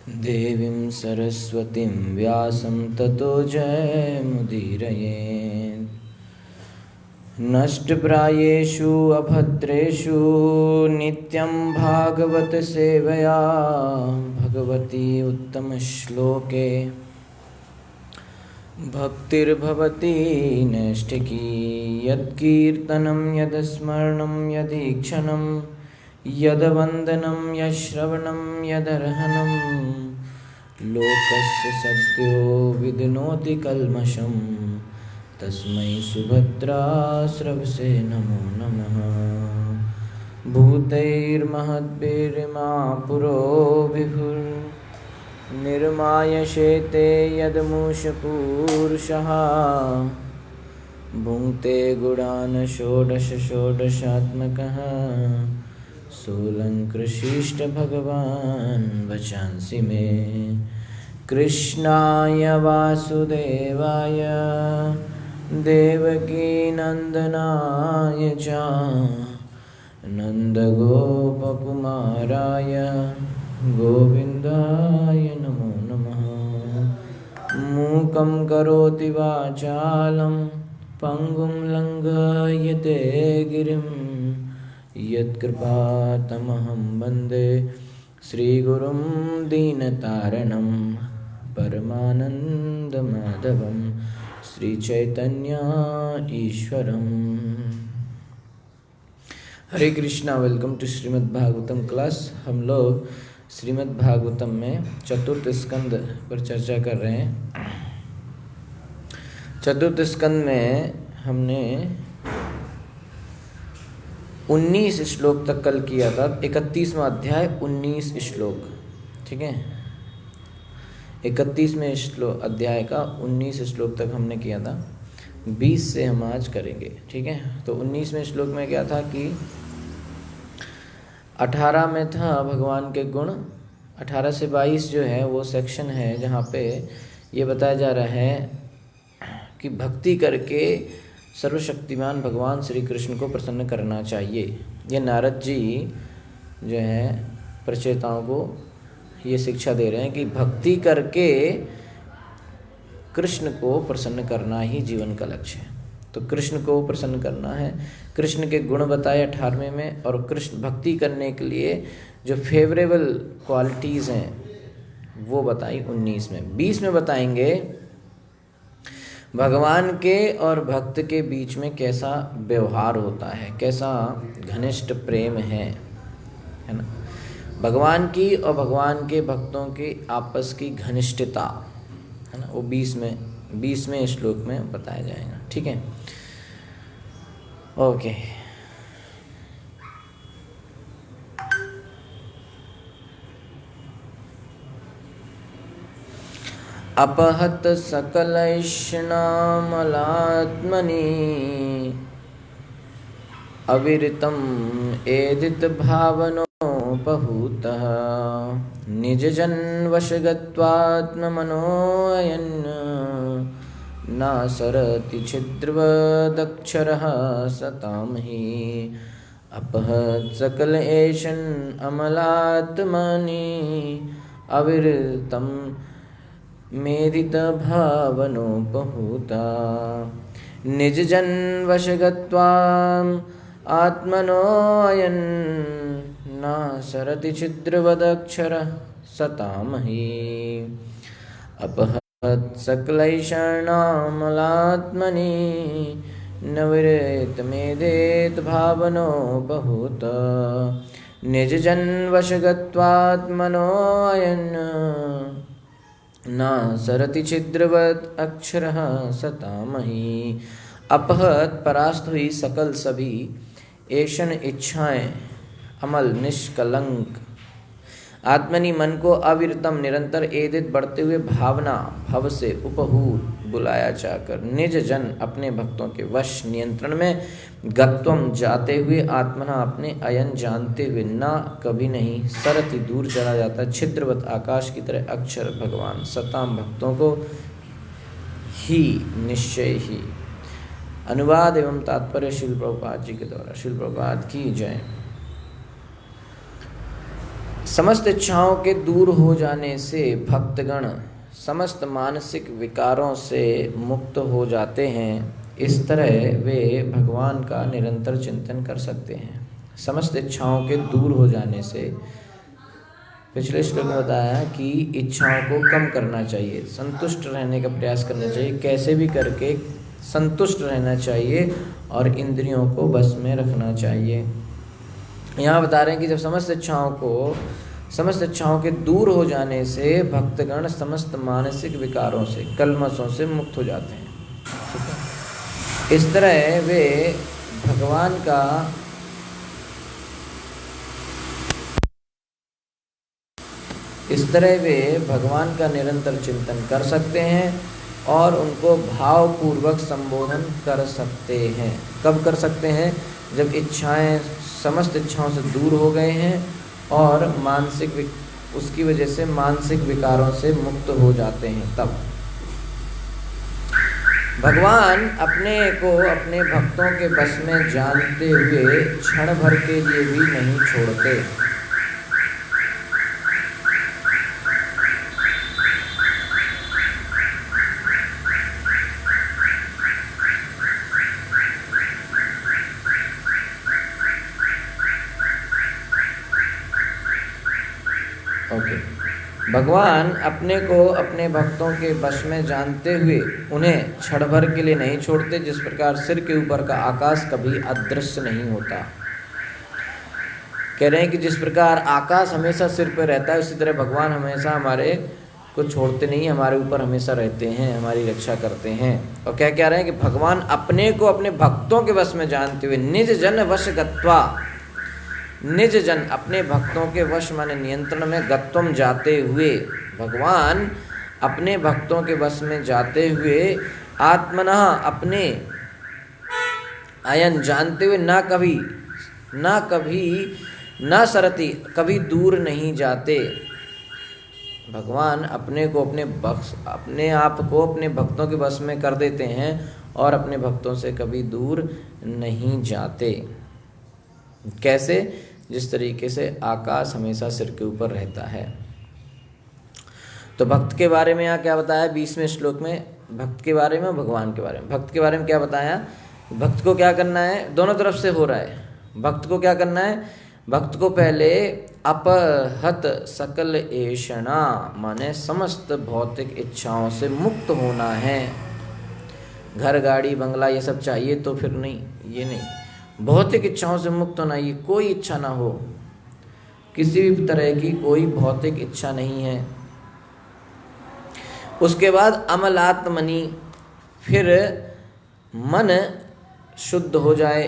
देवीं सरस्वतीं व्यासं ततो जयमुदीरयेत्। नष्टप्रायेषु अभद्रेषु नित्यं भागवत सेवया भगवती उत्तमश्लोके भक्तिर्भवती नैष्ठिकी। यत्कीर्तनं यद्स्मरणं यदीक्षणं यद्वन्दनं यश्रवणं यदर्हणं लोकस्य सद्यो विदनोति कल्मषं तस्मै सुभद्रास्रवसे नमो नमः। भूतैर्महद्भिर्मा पुरो विभुर्निर्मायशेते यद्मूषपूरुषः भुङ्क्ते गुणान् षोडश षोडशात्मकः सोऽलङ्कृशिष्ट भगवान् वचांसि मे। कृष्णाय वासुदेवाय देवकीनन्दनाय च नन्दगोपकुमाराय गोविन्दाय नमो नमः। मूकं करोति वाचालं पङ्गुं लङ्घयते गिरिं यत्कृपातमहं वन्दे श्रीगुरुं दीनतारणं परमानन्दमाधवं श्रीचैतन्य ईश्वरम्। Hare Krishna. Welcome to Srimad Bhagavatam class. हम लोग श्रीमद् भागवतम में चतुर्थ स्कंद पर चर्चा कर रहे हैं। चतुर्थ स्कंद में हमने 19 श्लोक तक कल किया था। 31वां अध्याय 19 श्लोक, ठीक है। 31वें अध्याय का 19 श्लोक तक हमने किया था। 20 से हम आज करेंगे, ठीक है। तो 19वें श्लोक में क्या था कि 18 में था भगवान के गुण। 18 से 22 जो है वो सेक्शन है जहाँ पे ये बताया जा रहा है कि भक्ति करके सर्वशक्तिमान भगवान श्री कृष्ण को प्रसन्न करना चाहिए। ये नारद जी जो है प्रचेताओं को ये शिक्षा दे रहे हैं कि भक्ति करके कृष्ण को प्रसन्न करना ही जीवन का लक्ष्य है। तो कृष्ण को प्रसन्न करना है। कृष्ण के गुण बताए 18वें में, और कृष्ण भक्ति करने के लिए जो फेवरेबल क्वालिटीज़ हैं वो बताई 19 में। 20 में बताएंगे भगवान के और भक्त के बीच में कैसा व्यवहार होता है, कैसा घनिष्ठ प्रेम है ना। भगवान की और भगवान के भक्तों की आपस की घनिष्ठता है ना, वो 20वें श्लोक में बताया जाएगा, ठीक है। ओके। अपहत सकलैष्णामलात्मनि अविरतम् एदित भावनोपहूतः निजजन्वशगत्वात्ममनोऽयन् नासरति छिद्रवदक्षरः सतां हि। अपहत सकल एषन् अमलात्मनि अविरतम् मेदित भावनोपहूता निजजन्वशगत्वाम् आत्मनोऽयन् न सरति छिद्रवदक्षरः सतां हि। अपहत सकलैषणामलात्मनि न विरतमेदेत भावनोपहूत निजजन्वशगत्वात्मनोऽयन् न सरति छिद्रवत् अक्षरः सतां हि। अपहत परास्त हुई सकल सभी ऐशन इच्छाएं अमल निष्कलंक आत्मनि मन को अविरतम निरंतर एदित बढ़ते हुए भावना भव से उपहूत बुलाया जाकर निज जन अपने भक्तों के वश नियंत्रण में गत्वम जाते हुए आत्मना अपने अयन जानते हुए ना कभी नहीं सरति दूर चला जाता छिद्रवत आकाश की तरह अक्षर भगवान सताम भक्तों को ही निश्चय ही। अनुवाद एवं तात्पर्य श्रील प्रभुपाद जी के द्वारा। श्रील प्रभुपाद की जय। समस्त इच्छाओं के दूर हो जाने से भक्तगण समस्त मानसिक विकारों से मुक्त हो जाते हैं। इस तरह वे भगवान का निरंतर चिंतन कर सकते हैं। समस्त इच्छाओं के दूर हो जाने से, पिछले श्लोक में बताया कि इच्छाओं को कम करना चाहिए, संतुष्ट रहने का प्रयास करना चाहिए, कैसे भी करके संतुष्ट रहना चाहिए और इंद्रियों को बस में रखना चाहिए। यहाँ बता रहे हैं कि जब समस्त इच्छाओं के दूर हो जाने से भक्तगण समस्त मानसिक विकारों से, कल्मशों से मुक्त हो जाते हैं। इस तरह वे भगवान का निरंतर चिंतन कर सकते हैं और उनको भावपूर्वक संबोधन कर सकते हैं। कब कर सकते हैं? जब समस्त इच्छाओं से दूर हो गए हैं और उसकी वजह से मानसिक विकारों से मुक्त हो जाते हैं। तब भगवान अपने को अपने भक्तों के बस में जानते हुए क्षण भर के लिए भी नहीं छोड़ते। भगवान अपने को अपने भक्तों के वश में जानते हुए उन्हें क्षण भर के लिए नहीं छोड़ते। जिस प्रकार सिर के ऊपर का आकाश कभी अदृश्य नहीं होता। कह रहे हैं कि जिस प्रकार आकाश हमेशा सिर पर रहता है, उसी तरह भगवान हमेशा हमारे को छोड़ते नहीं, हमारे ऊपर हमेशा रहते हैं, हमारी रक्षा करते हैं। और क्या कह रहे हैं कि भगवान अपने को अपने भक्तों के वश में जानते हुए निज जन वश गत्वा, निज जन अपने भक्तों के वश माने नियंत्रण में, गत्वम जाते हुए, भगवान अपने भक्तों के वश में जाते हुए, आत्मनः अपने, अयन जानते हुए, ना सरति कभी दूर नहीं जाते। भगवान अपने आप को अपने भक्तों के वश में कर देते हैं और अपने भक्तों से कभी दूर नहीं जाते। कैसे? जिस तरीके से आकाश हमेशा सिर के ऊपर रहता है। तो भक्त के बारे में यहाँ क्या बताया 20वें श्लोक में? भक्त के बारे में, भगवान के बारे में। भक्त के बारे में क्या बताया? भक्त को क्या करना है? दोनों तरफ से हो रहा है। भक्त को क्या करना है? भक्त को पहले अपहत सकल एषणा माने समस्त भौतिक इच्छाओं से मुक्त होना है। घर गाड़ी बंगला ये सब चाहिए तो फिर नहीं, ये नहीं, भौतिक इच्छाओं से मुक्त होना। ये कोई इच्छा ना हो, किसी भी तरह की कोई भौतिक इच्छा नहीं है। उसके बाद अमलात्मनि, फिर मन शुद्ध हो जाए,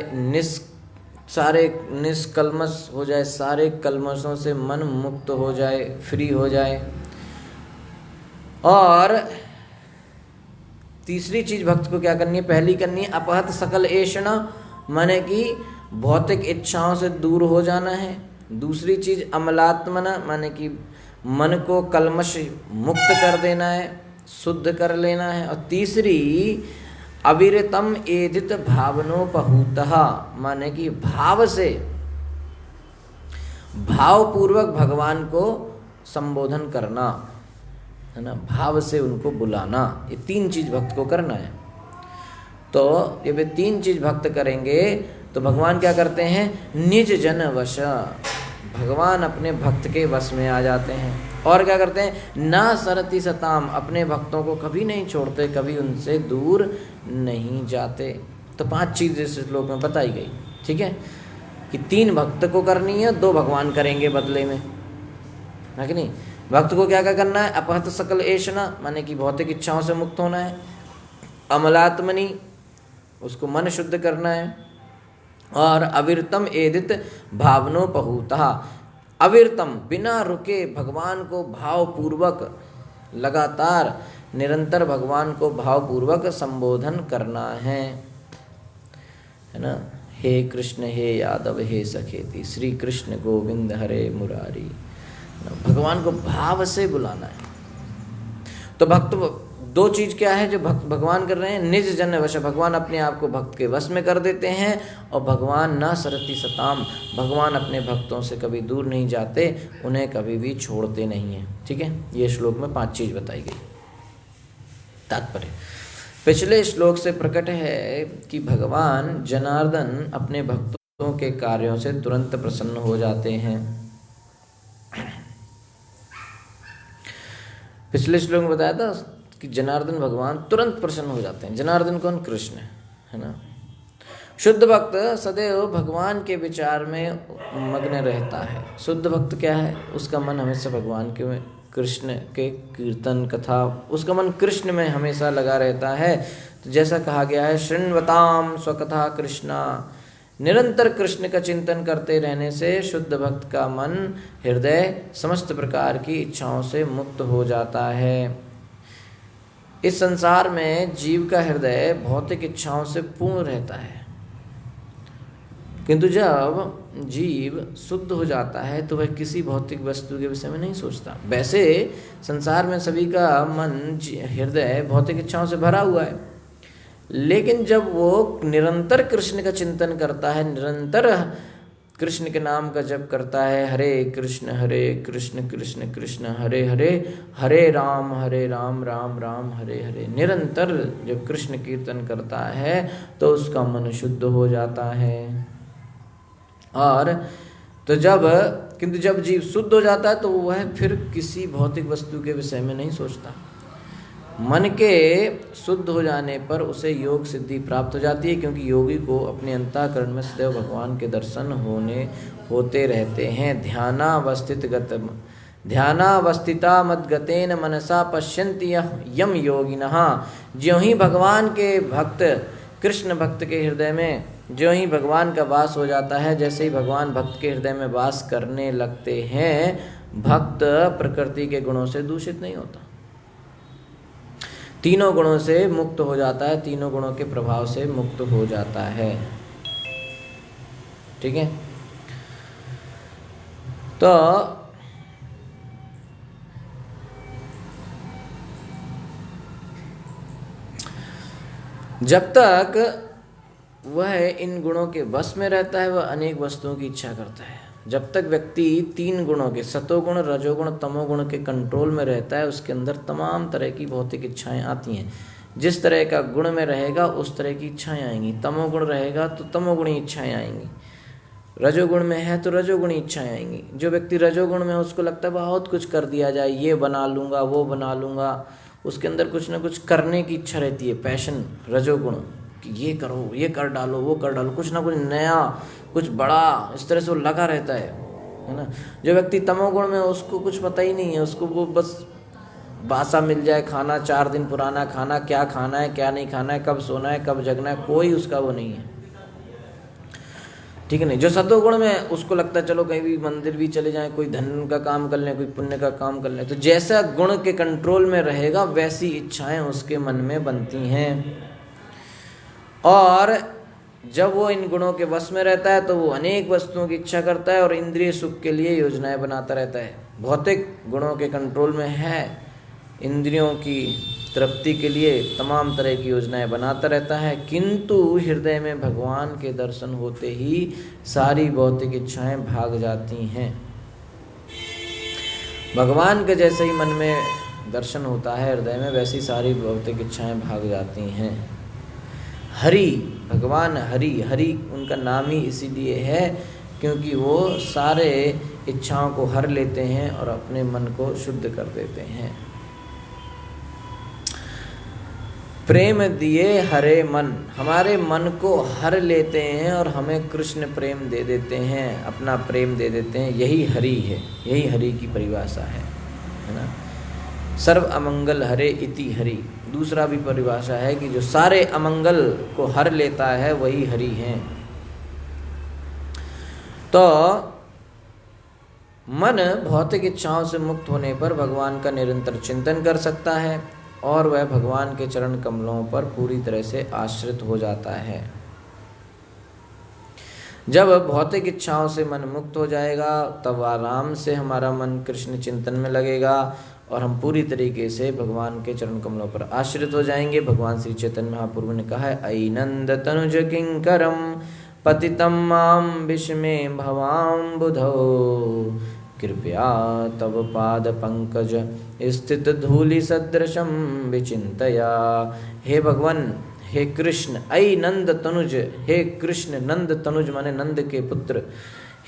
सारे निष्कल्मश हो जाए, सारे कल्मशों से मन मुक्त हो जाए, फ्री हो जाए। और तीसरी चीज भक्त को क्या करनी है? पहली करनी है अपहत सकल एषणा माने कि भौतिक इच्छाओं से दूर हो जाना है। दूसरी चीज अमलात्मना माने कि मन को कल्मश मुक्त कर देना है, शुद्ध कर लेना है। और तीसरी अविरतम एदित भावनोपहूतः माने कि भावपूर्वक भगवान को संबोधन करना है ना, भाव से उनको बुलाना। ये तीन चीज भक्त को करना है। तो ये वे तीन चीज भक्त करेंगे तो भगवान क्या करते हैं? निज जन वश, भगवान अपने भक्त के वश में आ जाते हैं। और क्या करते हैं? ना सरति सताम, अपने भक्तों को कभी नहीं छोड़ते, कभी उनसे दूर नहीं जाते। तो 5 चीज़ें इस श्लोक में बताई गई। ठीक है कि 3 भक्त को करनी है, 2 भगवान करेंगे बदले में, है कि नहीं? भक्त को क्या क्या करना है? अपहत सकल एषणा माने कि भौतिक इच्छाओं से मुक्त होना है। अमलात्मनि, उसको मन शुद्ध करना है। और अविरतम एदित भावनोपहूतः, अविरतम बिना रुके भगवान को भावपूर्वक, लगातार निरंतर भगवान को भावपूर्वक संबोधन करना है ना। हे कृष्ण हे यादव हे सखेति, श्री कृष्ण गोविंद हरे मुरारी, भगवान को भाव से बुलाना है। तो भक्त दो चीज क्या है जो भक्त भगवान कर रहे हैं, निज जन वश, भगवान अपने आप को भक्त के वश में कर देते हैं, और भगवान न सरति सताम, भगवान अपने भक्तों से कभी दूर नहीं जाते, उन्हें कभी भी छोड़ते नहीं हैं। ठीक है, ये श्लोक में 5 चीज बताई गई। तात्पर्य पिछले श्लोक से प्रकट है कि भगवान जनार्दन अपने भक्तों के कार्यों से तुरंत प्रसन्न हो जाते हैं। पिछले श्लोक में बताया था कि जनार्दन भगवान तुरंत प्रसन्न हो जाते हैं। जनार्दन कौन? कृष्ण है ना। शुद्ध भक्त सदैव भगवान के विचार में मग्न रहता है। शुद्ध भक्त क्या है? उसका मन हमेशा भगवान के, कृष्ण के कीर्तन कथा, उसका मन कृष्ण में हमेशा लगा रहता है। तो जैसा कहा गया है, शृण्वताम स्वकथा कृष्णा, निरंतर कृष्ण का चिंतन करते रहने से शुद्ध भक्त का मन, हृदय समस्त प्रकार की इच्छाओं से मुक्त हो जाता है। इस संसार में जीव का हृदय भौतिक इच्छाओं से पूर्ण रहता है, किंतु जब जीव शुद्ध हो जाता है तो वह किसी भौतिक वस्तु के विषय में नहीं सोचता। वैसे संसार में सभी का मन, हृदय भौतिक इच्छाओं से भरा हुआ है, लेकिन जब वो निरंतर कृष्ण का चिंतन करता है, निरंतर कृष्ण के नाम का जप करता है, हरे कृष्ण कृष्ण कृष्ण हरे हरे, हरे राम राम राम हरे हरे, निरंतर जब कृष्ण कीर्तन करता है तो उसका मन शुद्ध हो जाता है। और तो किंतु जब जीव शुद्ध हो जाता है तो वह फिर किसी भौतिक वस्तु के विषय में नहीं सोचता। मन के शुद्ध हो जाने पर उसे योग सिद्धि प्राप्त हो जाती है, क्योंकि योगी को अपने अंतःकरण में सदैव भगवान के दर्शन होते रहते हैं। ध्यानावस्थिता मद्गतेन मनसा पश्यन्ति यम योगिनः, ज्यों ही भगवान के भक्त, कृष्ण भक्त के हृदय में ज्यों ही भगवान का वास हो जाता है, जैसे ही भगवान भक्त के हृदय में वास करने लगते हैं, भक्त प्रकृति के गुणों से दूषित नहीं होता, तीनों गुणों से मुक्त हो जाता है, तीनों गुणों के प्रभाव से मुक्त हो जाता है। ठीक है, तो जब तक वह इन गुणों के वश में रहता है, वह अनेक वस्तुओं की इच्छा करता है। जब तक व्यक्ति 3 गुणों के, सतोगुण, रजोगुण, तमोगुण के कंट्रोल में रहता है, उसके अंदर तमाम तरह की भौतिक इच्छाएं आती हैं। जिस तरह का गुण में रहेगा उस तरह की इच्छाएं आएंगी। तमोगुण रहेगा तो तमोगुणी इच्छाएं आएंगी, रजोगुण में है तो रजोगुणी इच्छाएं आएंगी। जो व्यक्ति रजोगुण में, उसको लगता है बहुत कुछ कर दिया जाए, ये बना लूँगा, वो बना लूँगा, उसके अंदर कुछ ना कुछ करने की इच्छा रहती है, पैशन, रजोगुण, कि ये करो, ये कर डालो, वो कर डालो, कुछ ना कुछ नया, कुछ बड़ा, इस तरह से वो लगा रहता है ना। जो व्यक्ति तमोगुण में, उसको कुछ पता ही नहीं है, उसको वो बस बासा मिल जाए खाना, 4 दिन पुराना खाना, क्या खाना है क्या नहीं खाना है, कब सोना है कब जगना है, कोई उसका वो नहीं है। ठीक है नहीं। जो सतोगुण में, उसको लगता है चलो कहीं भी मंदिर भी चले जाएं, कोई धन का काम कर लें, कोई पुण्य का काम कर लें। तो जैसा गुण के कंट्रोल में रहेगा वैसी इच्छाएं उसके मन में बनती हैं। और जब वो इन गुणों के वश में रहता है तो वो अनेक वस्तुओं की इच्छा करता है और इंद्रिय सुख के लिए योजनाएं बनाता रहता है। भौतिक गुणों के कंट्रोल में है, इंद्रियों की तृप्ति के लिए तमाम तरह की योजनाएं बनाता रहता है, किंतु हृदय में भगवान के दर्शन होते ही सारी भौतिक इच्छाएं भाग जाती हैं। भगवान के जैसे ही मन में दर्शन होता है हृदय में, वैसी सारी भौतिक इच्छाएं भाग जाती हैं। हरि, भगवान हरि, हरि उनका नाम ही इसीलिए है क्योंकि वो सारे इच्छाओं को हर लेते हैं और अपने मन को शुद्ध कर देते हैं। प्रेम दिए हरे मन, हमारे मन को हर लेते हैं और हमें कृष्ण प्रेम दे देते हैं, अपना प्रेम दे देते हैं। यही हरि है, यही हरि की परिभाषा है ना। सर्व अमंगल हरे इति हरि, दूसरा भी परिभाषा है कि जो सारे अमंगल को हर लेता है वही हरि है। तो मन भौतिक इच्छाओं से मुक्त होने पर भगवान का निरंतर चिंतन कर सकता है और वह भगवान के चरण कमलों पर पूरी तरह से आश्रित हो जाता है। जब भौतिक इच्छाओं से मन मुक्त हो जाएगा तब आराम से हमारा मन कृष्ण चिंतन में लगेगा और हम पूरी तरीके से भगवान के चरण कमलों पर आश्रित हो जाएंगे। भगवान श्री चैतन्य महाप्रभु ने कहा है, अयि नंद तनुज किंकरम पतितम माम विस्मे भवाम्बुधौ कृपया तव पाद पंकज स्थित धूलि सदृशम विचिंतया। हे भगवान, हे कृष्ण, अयि नंद तनुज, हे कृष्ण, नंद तनुज माने नंद के पुत्र,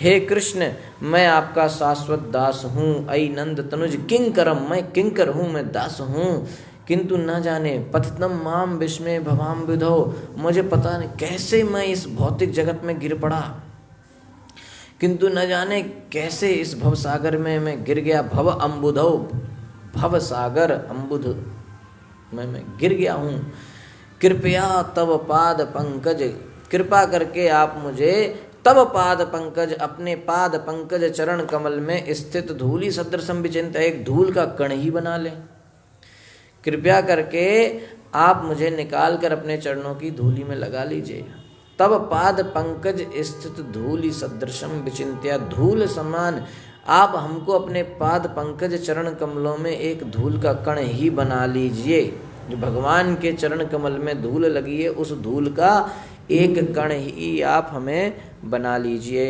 हे कृष्ण मैं आपका शाश्वत दास हूँ। अयि नंद तनुज किंकरम, मैं किंकर हूँ, मैं दास हूँ, किंतु न जाने पतितम माम विस्मे भवाम्बुधौ, मुझे पता नहीं कैसे मैं इस भौतिक जगत में गिर पड़ा, किंतु न जाने कैसे इस भव सागर में मैं गिर गया। भव अम्बुधौ, भव सागर अम्बुध मैं गिर गया हूँ। कृपया तव पाद पंकज, कृपा करके आप मुझे तव पाद पंकज, अपने पाद पंकज चरण कमल में स्थित धूलि सदृशम विचिंत, एक धूल का कण ही बना ले। कृपया करके आप मुझे निकाल कर अपने चरणों की धूलि में लगा लीजिए। तब पाद पंकज स्थित धूलि सदृशम विचिंत्या, धूल समान आप हमको अपने पाद पंकज चरण कमलों में एक धूल का कण ही बना लीजिए। जो भगवान के चरण कमल में धूल लगी है, उस धूल का एक कण ही आप हमें बना लीजिए।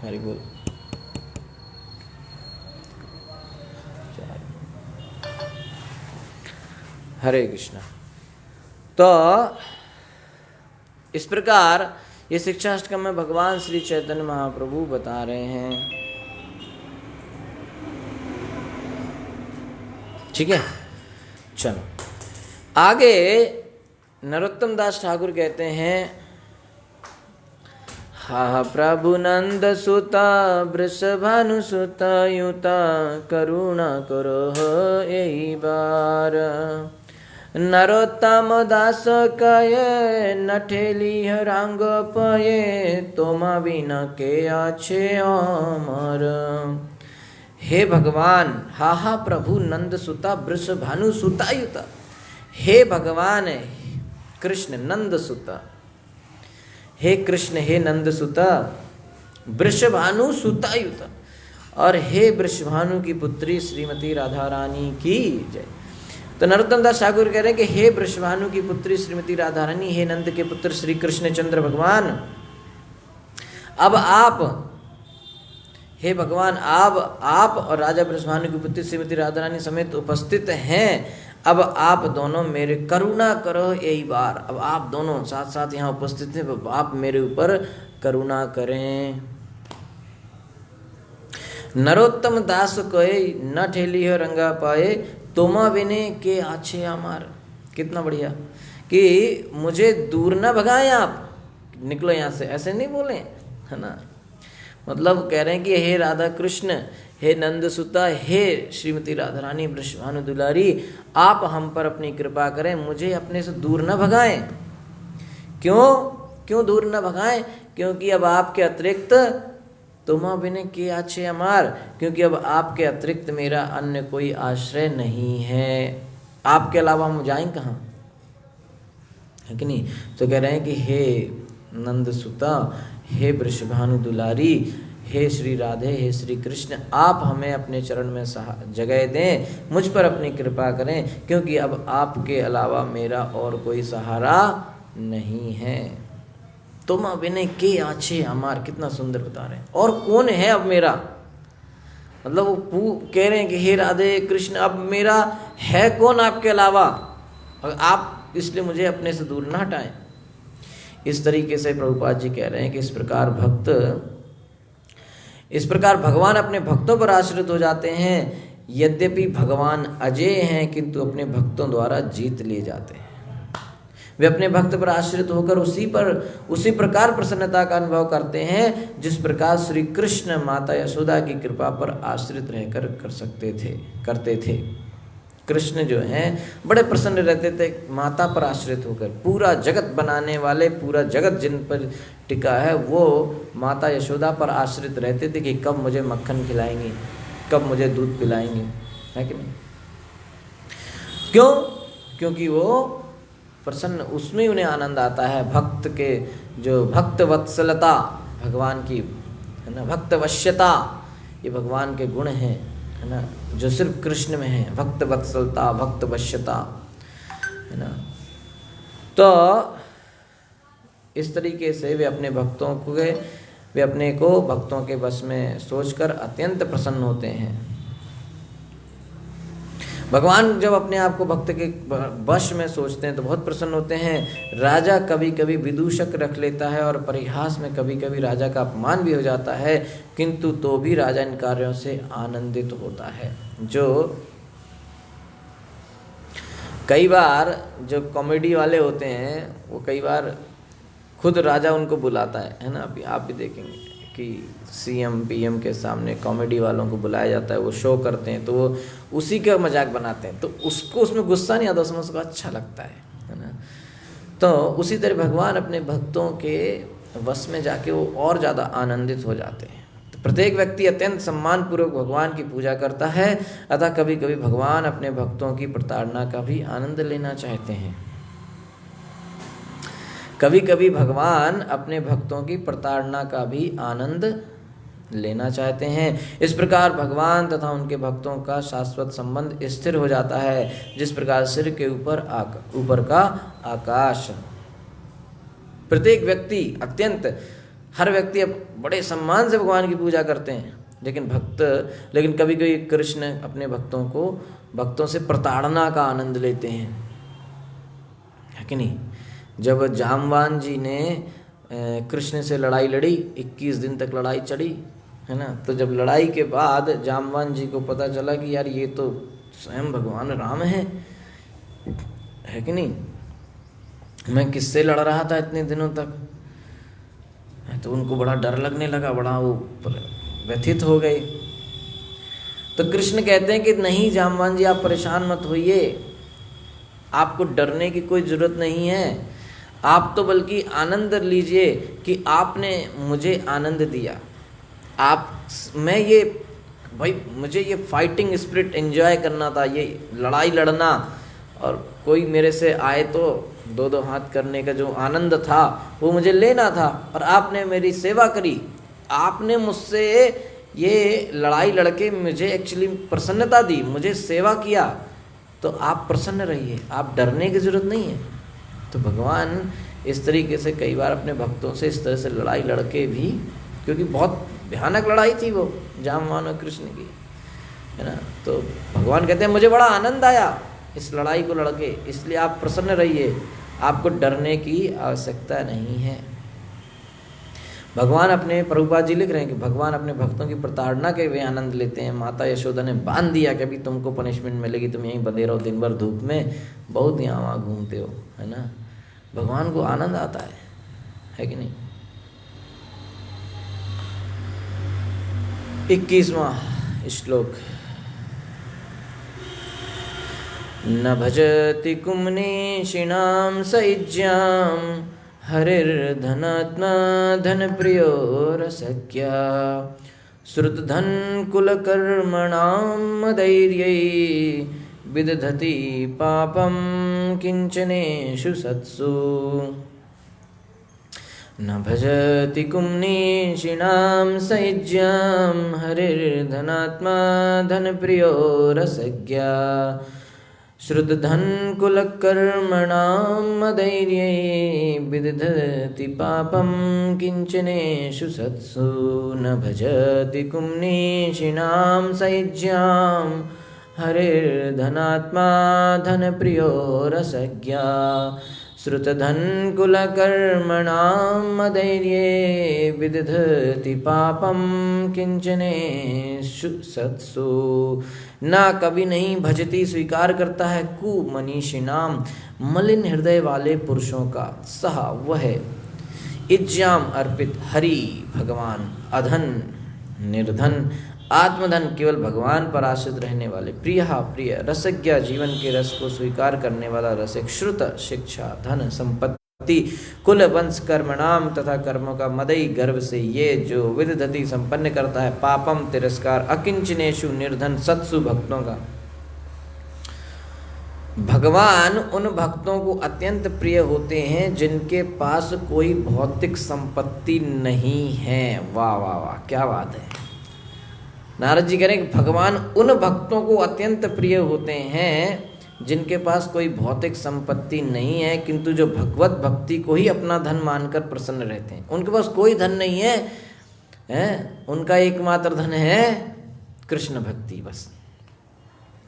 हरि बोल। हरे कृष्णा। तो इस प्रकार ये शिक्षाष्टकम में भगवान श्री चैतन्य महाप्रभु बता रहे हैं। ठीक है, चलो आगे नरोत्तम दास ठाकुर कहते हैं, हा प्रभु नंद सुता वृषभानु सुता युता करुणा करो यही बार। नरोत्तम दास कये नठेली रांग पये तोमा बिना के आछे अमर। हे भगवान, हा प्रभु नंद सुता वृषभानु सुतायुता, हे भगवान कृष्ण नंद सुता, हे कृष्ण हे नंद सुता वृषभानु सुतायुता, और हे वृषभानु की पुत्री श्रीमती राधा रानी की जय। तो नरोत्तम दास ठाकुर कह रहे हैं कि हे वृषभानु की पुत्री श्रीमती राधा रानी, हे नंद के पुत्र श्री कृष्ण चंद्र भगवान, अब आप, हे भगवान आप और राजा वृषभानु की पुत्री श्रीमती राधा रानी समेत उपस्थित हैं। अब आप दोनों मेरे करुणा करो यही बार। अब आप दोनों साथ साथ यहाँ उपस्थित हैं, आप मेरे ऊपर करुणा करें। नरोत्तम दास कोई न ठेली हो रंगा पाए तोमा बिने के आछे अमार। कितना बढ़िया कि मुझे दूर न भगाएं, आप निकलो यहाँ से, ऐसे नहीं बोले, है ना। मतलब कह रहे हैं कि हे राधा कृष्ण, हे नंद सुता, हे श्रीमती राधा रानी वृषभानु दुलारी, आप हम पर अपनी कृपा करें, मुझे अपने से दूर न भगाएं। क्यों दूर न भगाएं? क्योंकि अब आपके अतिरिक्त तुमा बिने के आछे अमार, क्योंकि अब आपके अतिरिक्त मेरा अन्य कोई आश्रय नहीं है। आपके अलावा हम जाएं कहाँ, है कि नहीं। तो कह रहे हैं कि हे नंद सुता, हे वृषभानु दुलारी, हे श्री राधे, हे श्री कृष्ण, आप हमें अपने चरण में जगह दें, मुझ पर अपनी कृपा करें, क्योंकि अब आपके अलावा मेरा और कोई सहारा नहीं है। तुम अभिनय के आछे हमार, कितना सुंदर बता रहे हैं। और कौन है अब मेरा, मतलब वो कह रहे हैं कि हे राधे कृष्ण, अब मेरा है कौन आपके अलावा, और आप इसलिए मुझे अपने से दूर ना हटाएं। इस तरीके से प्रभुपाद जी कह रहे हैं कि इस प्रकार भगवान अपने भक्तों पर आश्रित हो जाते हैं। यद्यपि भगवान अजय हैं, किंतु अपने भक्तों द्वारा जीत लिए जाते हैं। वे अपने भक्त पर आश्रित होकर उसी प्रकार प्रसन्नता का अनुभव करते हैं जिस प्रकार श्री कृष्ण माता यशोदा की कृपा पर आश्रित रहकर करते थे। कृष्ण जो हैं बड़े प्रसन्न रहते थे माता पर आश्रित होकर। पूरा जगत बनाने वाले, पूरा जगत जिन पर टिका है, वो माता यशोदा पर आश्रित रहते थे कि कब मुझे मक्खन खिलाएंगी, कब मुझे दूध पिलाएंगी, है कि नहीं। क्यों? क्योंकि वो प्रसन्न, उसमें उन्हें आनंद आता है। भक्त के जो भक्त वत्सलता भगवान की, है ना। भक्त वश्यता ये भगवान के गुण हैं, है ना, जो सिर्फ कृष्ण में है। भक्त वत्सलता, भक्त वश्यता, है ना। तो इस तरीके से वे अपने भक्तों के वश में सोचकर अत्यंत प्रसन्न होते हैं। भगवान जब अपने आप को भक्त के वश में सोचते हैं तो बहुत प्रसन्न होते हैं। राजा कभी कभी विदूषक रख लेता है और परिहास में कभी कभी राजा का अपमान भी हो जाता है, किंतु तो भी राजा इन कार्यों से आनंदित होता है। जो कई बार जो कॉमेडी वाले होते हैं वो कई बार खुद राजा उनको बुलाता है ना। अभी आप भी देखेंगे कि सीएम पीएम के सामने कॉमेडी वालों को बुलाया जाता है, वो शो करते हैं तो वो उसी का मजाक बनाते हैं, तो उसको उसमें गुस्सा नहीं आता, उसमें उसको अच्छा लगता है ना। तो उसी तरह भगवान अपने भक्तों के वश में जाके वो और ज़्यादा आनंदित हो जाते हैं। तो प्रत्येक व्यक्ति अत्यंत सम्मानपूर्वक भगवान की पूजा करता है, अतः कभी कभी भगवान अपने भक्तों की प्रताड़ना का भी आनंद लेना चाहते हैं। कभी कभी भगवान अपने भक्तों की प्रताड़ना का भी आनंद लेना चाहते हैं। इस प्रकार भगवान तथा उनके भक्तों का शाश्वत संबंध स्थिर हो जाता है, जिस प्रकार सिर के ऊपर का आकाश। प्रत्येक व्यक्ति हर व्यक्ति अब बड़े सम्मान से भगवान की पूजा करते हैं, लेकिन कभी कभी कृष्ण अपने भक्तों से प्रताड़ना का आनंद लेते हैं, है कि नहीं। जब जामवान जी ने कृष्ण से लड़ाई लड़ी, 21 दिन तक लड़ाई चढ़ी, है ना। तो जब लड़ाई के बाद जामवान जी को पता चला कि यार ये तो स्वयं भगवान राम है कि नहीं, मैं किससे लड़ रहा था इतने दिनों तक, तो उनको बड़ा डर लगने लगा, बड़ा वो व्यथित हो गए। तो कृष्ण कहते हैं कि नहीं जामवान जी, आप परेशान मत होइए, आपको डरने की कोई ज़रूरत नहीं है, आप तो बल्कि आनंद लीजिए कि आपने मुझे आनंद दिया। मुझे ये फाइटिंग स्पिरिट एंजॉय करना था, ये लड़ाई लड़ना, और कोई मेरे से आए तो दो हाथ करने का जो आनंद था वो मुझे लेना था, और आपने मेरी सेवा करी, आपने मुझसे ये लड़ाई लड़के मुझे एक्चुअली प्रसन्नता दी, मुझे सेवा किया, तो आप प्रसन्न रहिए, आप डरने की ज़रूरत नहीं है। तो भगवान इस तरीके से कई बार अपने भक्तों से इस तरह से लड़ाई लड़के भी, क्योंकि बहुत भयानक लड़ाई थी वो जामवान और कृष्ण की, है ना। तो भगवान कहते हैं मुझे बड़ा आनंद आया इस लड़ाई को लड़के, इसलिए आप प्रसन्न रहिए, आपको डरने की आवश्यकता नहीं है। भगवान प्रभुपाद जी लिख रहे हैं कि भगवान अपने भक्तों की प्रताड़ना के वे आनंद लेते हैं। माता यशोदा ने बांध दिया कि अभी तुमको पनिशमेंट मिलेगी, तुम यहीं बंधे रहो दिन भर धूप में, बहुत यहाँ वहाँ घूमते हो, है ना। भगवान को आनंद आता है कि नहीं। 21वां श्लोक। न भजति कुम्नीषिणां सयुज्यां हरिर्धनात्मा धनप्रियो रसज्ञा श्रुतधन कुलकर्मणां मदैर्यै विदधति पापं किंचनेषु सत्सु। न भजति कुम्नीषिणां सयुज्यां हरिर्धनात्मा धनप्रियो रसज्ञा श्रुतधन कुलकर्मणां मदैर्यै विदधति पापं किंचनेषु सत्सु। न भजति कुम्नीषिणां सयुज्यां हरिर्धनात्मा धनप्रियो रसज्ञा श्रुतधन कुलकर्मणां मदैर्ये विदधति पापं किंचनेषु सत्सु। ना कभी नहीं भजती स्वीकार करता है कुमनीषिणाम मलिन हृदय वाले पुरुषों का, सह वह इज्जाम अर्पित हरि भगवान, अधन निर्धन आत्मधन केवल भगवान पर आश्रित रहने वाले, प्रिय रसज्ञा जीवन के रस को स्वीकार करने वाला रसिक, श्रुत शिक्षा धन संपत्ति कुल वंश कर्मणाम तथा कर्मों का मदई गर्व से ये जो विदधति संपन्न करता है पापम तिरस्कार अकिंचनेशु निर्धन सत्सु भक्तों का। भगवान उन भक्तों को अत्यंत प्रिय होते हैं जिनके पास कोई भौतिक संपत्ति नहीं है। वाह वाह वाह, क्या बात है। नारद जी कह रहे हैं कि भगवान उन भक्तों को अत्यंत प्रिय होते हैं जिनके पास कोई भौतिक संपत्ति नहीं है, किंतु जो भगवत भक्ति को ही अपना धन मानकर प्रसन्न रहते हैं। उनके पास कोई धन नहीं है, उनका एकमात्र धन है कृष्ण भक्ति बस।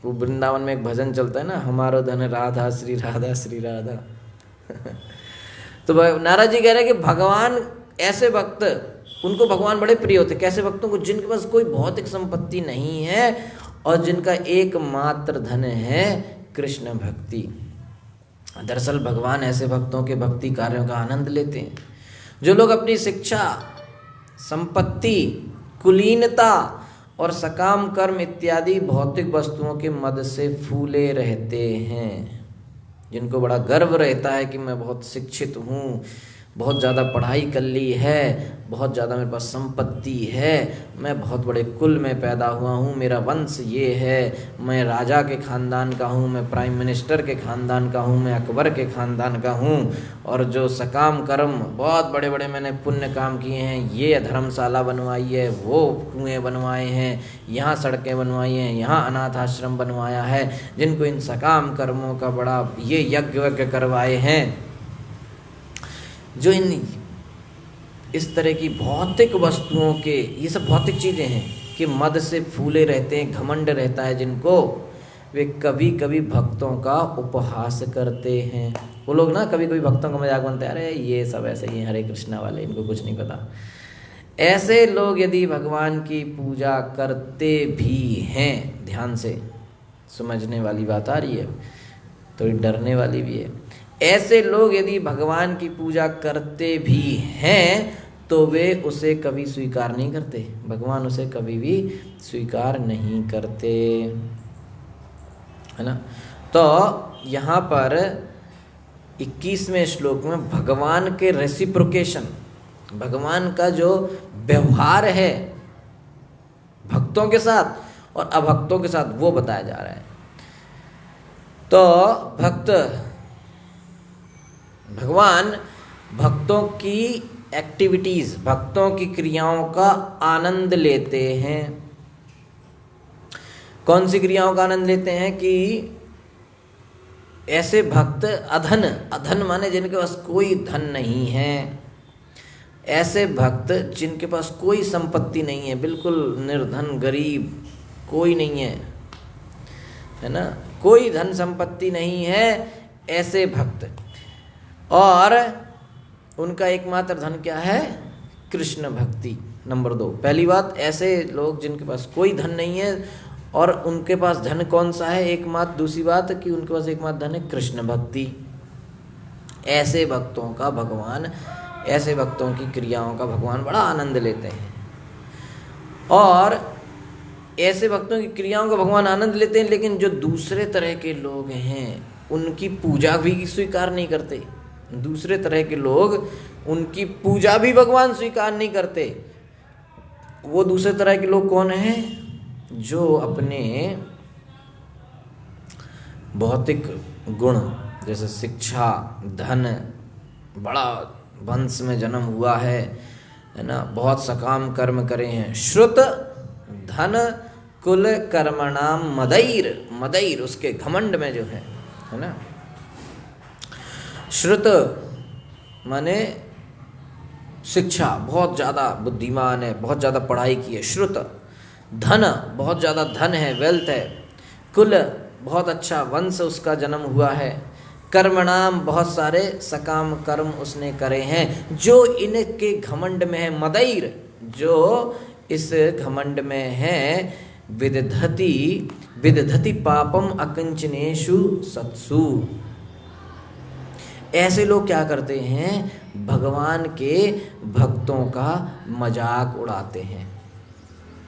वो वृंदावन में एक भजन चलता है ना, हमारो धन राधा श्री राधा श्री राधा। तो नारद जी कह रहे हैं कि भगवान ऐसे भक्त, उनको भगवान बड़े प्रिय होते। कैसे भक्तों को? जिनके पास कोई भौतिक संपत्ति नहीं है और जिनका एकमात्र धन है कृष्ण भक्ति। दरअसल भगवान ऐसे भक्तों के भक्ति कार्यों का आनंद लेते हैं। जो लोग अपनी शिक्षा, संपत्ति, कुलीनता और सकाम कर्म इत्यादि भौतिक वस्तुओं के मद से फूले रहते हैं, जिनको बड़ा गर्व रहता है कि मैं बहुत शिक्षित हूँ, बहुत ज़्यादा पढ़ाई कर ली है, बहुत ज़्यादा मेरे पास संपत्ति है, मैं बहुत बड़े कुल में पैदा हुआ हूँ, मेरा वंश ये है, मैं राजा के ख़ानदान का हूँ, मैं प्राइम मिनिस्टर के ख़ानदान का हूँ, मैं अकबर के ख़ानदान का हूँ, और जो सकाम कर्म बहुत बड़े बड़े मैंने पुण्य काम किए हैं, ये धर्मशाला बनवाई है, वो कुएँ बनवाए हैं, यहाँ सड़कें बनवाई हैं, यहाँ अनाथ आश्रम बनवाया है, जिनको इन सकाम कर्मों का बड़ा ये यज्ञ करवाए हैं, जो इन इस तरह की भौतिक वस्तुओं के, ये सब भौतिक चीज़ें हैं कि मद से फूले रहते हैं, घमंड रहता है जिनको, वे कभी कभी भक्तों का उपहास करते हैं। वो लोग ना कभी कभी भक्तों का मजाक बनते हैं, अरे ये सब ऐसे ही हैं हरे कृष्णा वाले, इनको कुछ नहीं पता। ऐसे लोग यदि भगवान की पूजा करते भी हैं, ध्यान से समझने वाली बात आ रही है, थोड़ी डरने वाली भी है। ऐसे लोग यदि भगवान की पूजा करते भी हैं तो वे उसे कभी स्वीकार नहीं करते। भगवान उसे कभी भी स्वीकार नहीं करते, है ना। तो यहाँ पर 21वें श्लोक में भगवान के रेसिप्रोकेशन, भगवान का जो व्यवहार है भक्तों के साथ और अभक्तों के साथ, वो बताया जा रहा है। तो भगवान भक्तों की एक्टिविटीज़, भक्तों की क्रियाओं का आनंद लेते हैं। कौन सी क्रियाओं का आनंद लेते हैं? कि ऐसे भक्त अधन, अधन माने जिनके पास कोई धन नहीं है, ऐसे भक्त जिनके पास कोई संपत्ति नहीं है, बिल्कुल निर्धन गरीब, कोई नहीं है ना, कोई धन संपत्ति नहीं है, ऐसे भक्त, और उनका एकमात्र धन क्या है? कृष्ण भक्ति। नंबर 2, पहली बात, ऐसे लोग जिनके पास कोई धन नहीं है और उनके पास धन कौन सा है? एकमात्र। दूसरी बात कि उनके पास एकमात्र धन है कृष्ण भक्ति। ऐसे भक्तों का भगवान, ऐसे भक्तों की क्रियाओं का भगवान बड़ा आनंद लेते हैं, और ऐसे भक्तों की क्रियाओं का भगवान आनंद लेते हैं। लेकिन जो दूसरे तरह के लोग हैं उनकी पूजा भी स्वीकार नहीं करते। दूसरे तरह के लोग, उनकी पूजा भी भगवान स्वीकार नहीं करते। वो दूसरे तरह के लोग कौन हैं? जो अपने भौतिक गुण, जैसे शिक्षा, धन, बड़ा वंश में जन्म हुआ है ना, बहुत सकाम कर्म करे हैं, श्रुत धन कुल कर्मणाम मदैर, मदैर उसके घमंड में जो है ना। श्रुत माने शिक्षा, बहुत ज़्यादा बुद्धिमान है, बहुत ज़्यादा पढ़ाई की है। श्रुत धन, बहुत ज़्यादा धन है, वेल्थ है। कुल, बहुत अच्छा वंश उसका जन्म हुआ है। कर्मणाम, बहुत सारे सकाम कर्म उसने करे हैं। जो इनके घमंड में है, मदैर, जो इस घमंड में है, विदधति, विदधति पापम अकिंचनेषु सत्सु। ऐसे लोग क्या करते हैं? भगवान के भक्तों का मजाक उड़ाते हैं,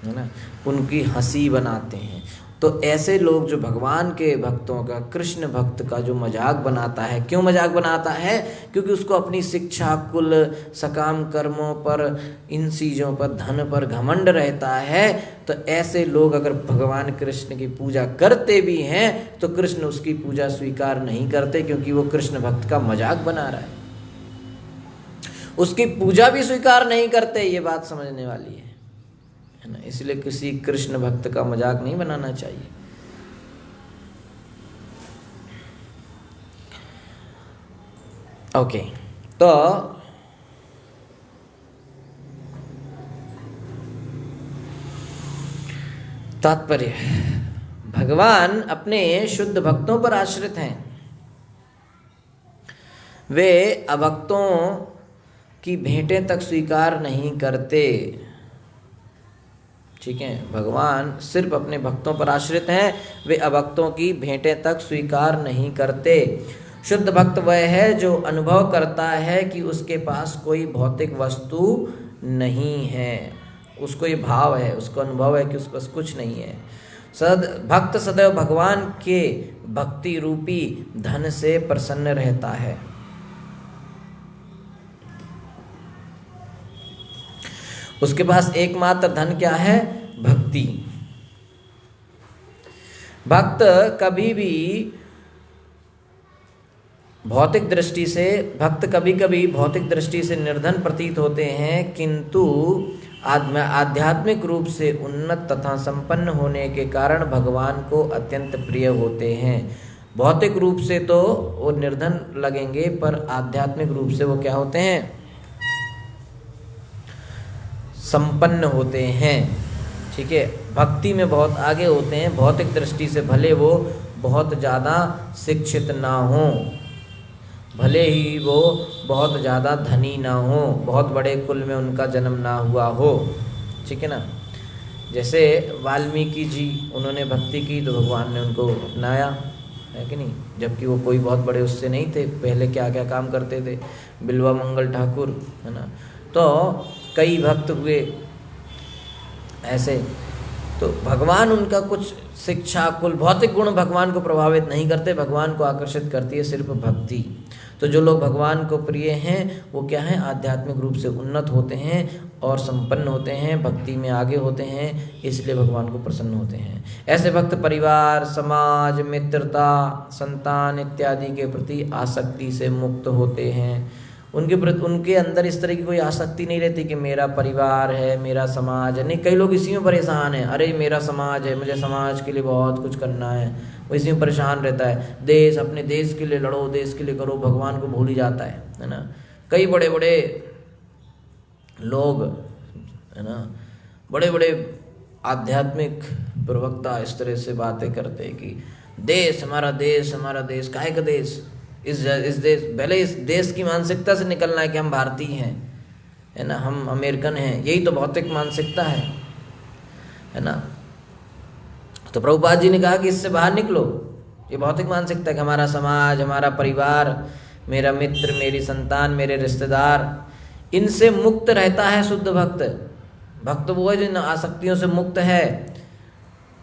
है ना, उनकी हंसी बनाते हैं। तो ऐसे लोग जो भगवान के भक्तों का, कृष्ण भक्त का जो मजाक बनाता है, क्यों मजाक बनाता है? क्योंकि उसको अपनी शिक्षा, कुल, सकाम कर्मों पर, इन चीज़ों पर, धन पर घमंड रहता है। तो ऐसे लोग अगर भगवान कृष्ण की पूजा करते भी हैं तो कृष्ण उसकी पूजा स्वीकार नहीं करते, क्योंकि वो कृष्ण भक्त का मजाक बना रहा है। उसकी पूजा भी स्वीकार नहीं करते, ये बात समझने वाली है ना। इसलिए किसी कृष्ण भक्त का मजाक नहीं बनाना चाहिए। ओके, तो तात्पर्य, भगवान अपने शुद्ध भक्तों पर आश्रित हैं। वे अभक्तों की भेंटें तक स्वीकार नहीं करते। ठीक है, भगवान सिर्फ अपने भक्तों पर आश्रित हैं, वे अभक्तों की भेंटें तक स्वीकार नहीं करते। शुद्ध भक्त वह है जो अनुभव करता है कि उसके पास कोई भौतिक वस्तु नहीं है। उसको ये भाव है, उसको अनुभव है कि उसके पास कुछ नहीं है। भक्त सदैव भगवान के भक्ति रूपी धन से प्रसन्न रहता है। उसके पास एकमात्र धन क्या है? भक्ति। भक्त कभी कभी भौतिक दृष्टि से निर्धन प्रतीत होते हैं, किंतु आध्यात्मिक रूप से उन्नत तथा संपन्न होने के कारण भगवान को अत्यंत प्रिय होते हैं। भौतिक रूप से तो वो निर्धन लगेंगे, पर आध्यात्मिक रूप से वो क्या होते हैं? संपन्न होते हैं। ठीक है, भक्ति में बहुत आगे होते हैं। भौतिक दृष्टि से भले वो बहुत ज़्यादा शिक्षित ना हो, भले ही वो बहुत ज़्यादा धनी ना हो, बहुत बड़े कुल में उनका जन्म ना हुआ हो। ठीक है ना। जैसे वाल्मीकि जी, उन्होंने भक्ति की तो भगवान ने उनको अपनाया, है कि नहीं? जबकि वो कोई बहुत बड़े उससे नहीं थे, पहले क्या क्या काम करते थे, बिल्वा मंगल ठाकुर, है ना। तो कई भक्त हुए ऐसे। तो भगवान उनका कुछ शिक्षा, कुल, भौतिक गुण भगवान को प्रभावित नहीं करते। भगवान को आकर्षित करती है सिर्फ भक्ति। तो जो लोग भगवान को प्रिय हैं वो क्या है? आध्यात्मिक रूप से उन्नत होते हैं और संपन्न होते हैं, भक्ति में आगे होते हैं, इसलिए भगवान को प्रसन्न होते हैं। ऐसे भक्त परिवार, समाज, मित्रता, संतान इत्यादि के प्रति आसक्ति से मुक्त होते हैं। उनके अंदर इस तरह की कोई आसक्ति नहीं रहती कि मेरा परिवार है, मेरा समाज है। नहीं, कई लोग इसी में परेशान हैं, अरे मेरा समाज है, मुझे समाज के लिए बहुत कुछ करना है, वो इसी में परेशान रहता है। देश, अपने देश के लिए लड़ो, देश के लिए करो, भगवान को भूल ही जाता है ना। कई बड़े बड़े लोग, है ना, बड़े बड़े आध्यात्मिक प्रवक्ता इस तरह से बातें करते हैं कि देश, हमारा देश, हमारा देश, काहे का देश? इस देश, पहले इस देश की मानसिकता से निकलना है कि हम भारतीय हैं, है ना, हम अमेरिकन हैं। यही तो भौतिक मानसिकता है ना। तो प्रभुपाद जी ने कहा कि इससे बाहर निकलो। ये भौतिक मानसिकता है कि हमारा समाज, हमारा परिवार, मेरा मित्र, मेरी संतान, मेरे रिश्तेदार, इनसे मुक्त रहता है शुद्ध भक्त। भक्त वो है जो इन आसक्तियों से मुक्त है,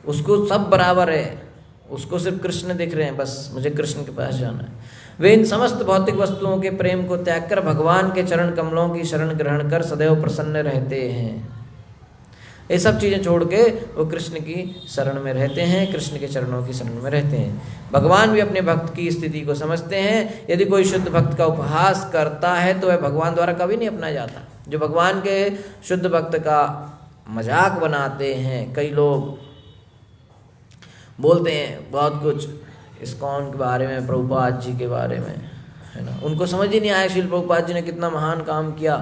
उसको सब बराबर है, उसको सिर्फ कृष्ण दिख रहे हैं, बस मुझे कृष्ण के पास जाना है। वे इन समस्त भौतिक वस्तुओं के प्रेम को त्याग कर भगवान के चरण कमलों की शरण ग्रहण कर सदैव प्रसन्न रहते हैं। ये सब चीज़ें छोड़ के वो कृष्ण की शरण में रहते हैं, कृष्ण के चरणों की शरण में रहते हैं। भगवान भी अपने भक्त की स्थिति को समझते हैं। यदि कोई शुद्ध भक्त का उपहास करता है तो वह भगवान द्वारा कभी नहीं अपनाया जाता। जो भगवान के शुद्ध भक्त का मजाक बनाते हैं, कई लोग बोलते हैं बहुत कुछ इस्कॉन के बारे में, प्रभुपाद जी के बारे में, है ना। उनको समझ ही नहीं आया श्रील प्रभुपाद जी ने कितना महान काम किया,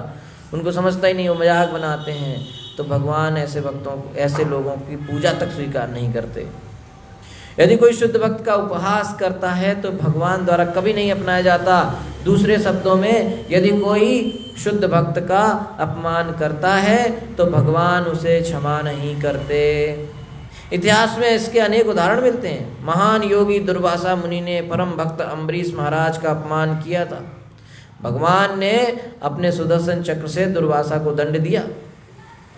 उनको समझता ही नहीं, वो मजाक बनाते हैं। तो भगवान ऐसे भक्तों, ऐसे लोगों की पूजा तक स्वीकार नहीं करते। यदि कोई शुद्ध भक्त का उपहास करता है तो भगवान द्वारा कभी नहीं अपनाया जाता। दूसरे शब्दों में, यदि कोई शुद्ध भक्त का अपमान करता है तो भगवान उसे क्षमा नहीं करते। इतिहास में इसके अनेक उदाहरण मिलते हैं। महान योगी दुर्वासा मुनि ने परम भक्त अम्बरीश महाराज का अपमान किया था। भगवान ने अपने सुदर्शन चक्र से दुर्वासा को दंड दिया।